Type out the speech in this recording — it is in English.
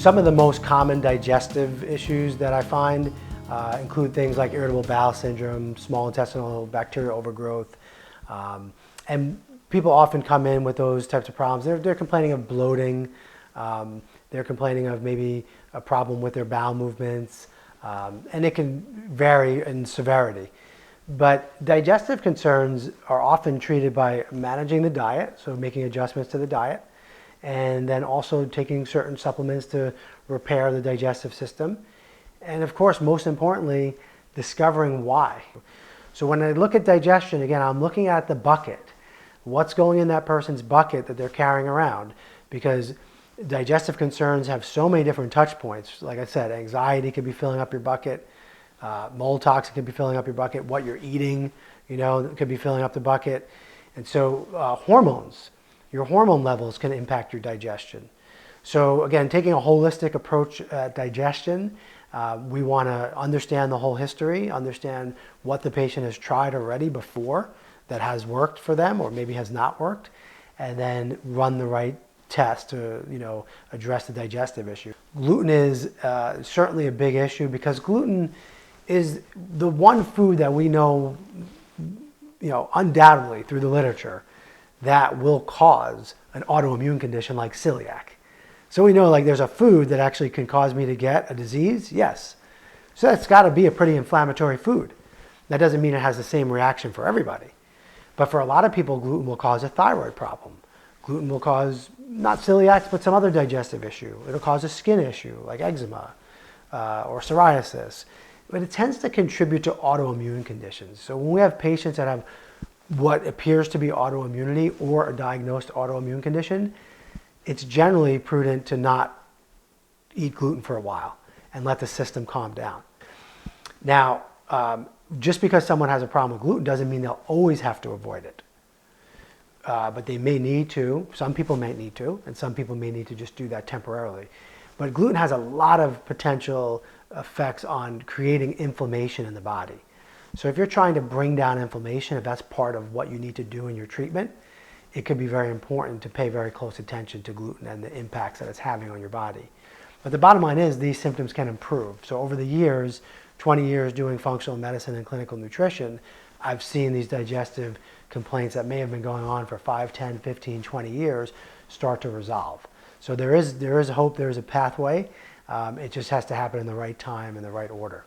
Some of the most common digestive issues that I find include things like irritable bowel syndrome, small intestinal bacterial overgrowth, and people often come in with those types of problems. They're complaining of bloating, they're complaining of maybe a problem with their bowel movements, and it can vary in severity. But digestive concerns are often treated by managing the diet, so making adjustments to the diet, and then also taking certain supplements to repair the digestive system. And of course, most importantly, discovering why. So when I look at digestion, again, I'm looking at the bucket. What's going in that person's bucket that they're carrying around? Because digestive concerns have so many different touch points. Like I said, anxiety could be filling up your bucket. Mold toxin could be filling up your bucket. What you're eating, could be filling up the bucket. And so hormones, your hormone levels can impact your digestion. So again, taking a holistic approach at digestion, we want to understand the whole history, understand what the patient has tried already before that has worked for them or maybe has not worked, and then run the right test to address the digestive issue. Gluten is certainly a big issue because gluten is the one food that we know, undoubtedly through the literature, that will cause an autoimmune condition like celiac. So we know there's a food that actually can cause me to get a disease, yes. So that's got to be a pretty inflammatory food. That doesn't mean it has the same reaction for everybody. But for a lot of people, gluten will cause a thyroid problem. Gluten will cause, not celiac, but some other digestive issue. It'll cause a skin issue like eczema or psoriasis. But it tends to contribute to autoimmune conditions. So when we have patients that have what appears to be autoimmunity or a diagnosed autoimmune condition, it's generally prudent to not eat gluten for a while and let the system calm down. Now, just because someone has a problem with gluten doesn't mean they'll always have to avoid it. But they may need to, some people may need to, and some people may need to just do that temporarily. But gluten has a lot of potential effects on creating inflammation in the body. So if you're trying to bring down inflammation, if that's part of what you need to do in your treatment, it could be very important to pay very close attention to gluten and the impacts that it's having on your body. But the bottom line is these symptoms can improve. So over the years, 20 years doing functional medicine and clinical nutrition, I've seen these digestive complaints that may have been going on for 5, 10, 15, 20 years start to resolve. So there is hope, there is a pathway. It just has to happen in the right time and the right order.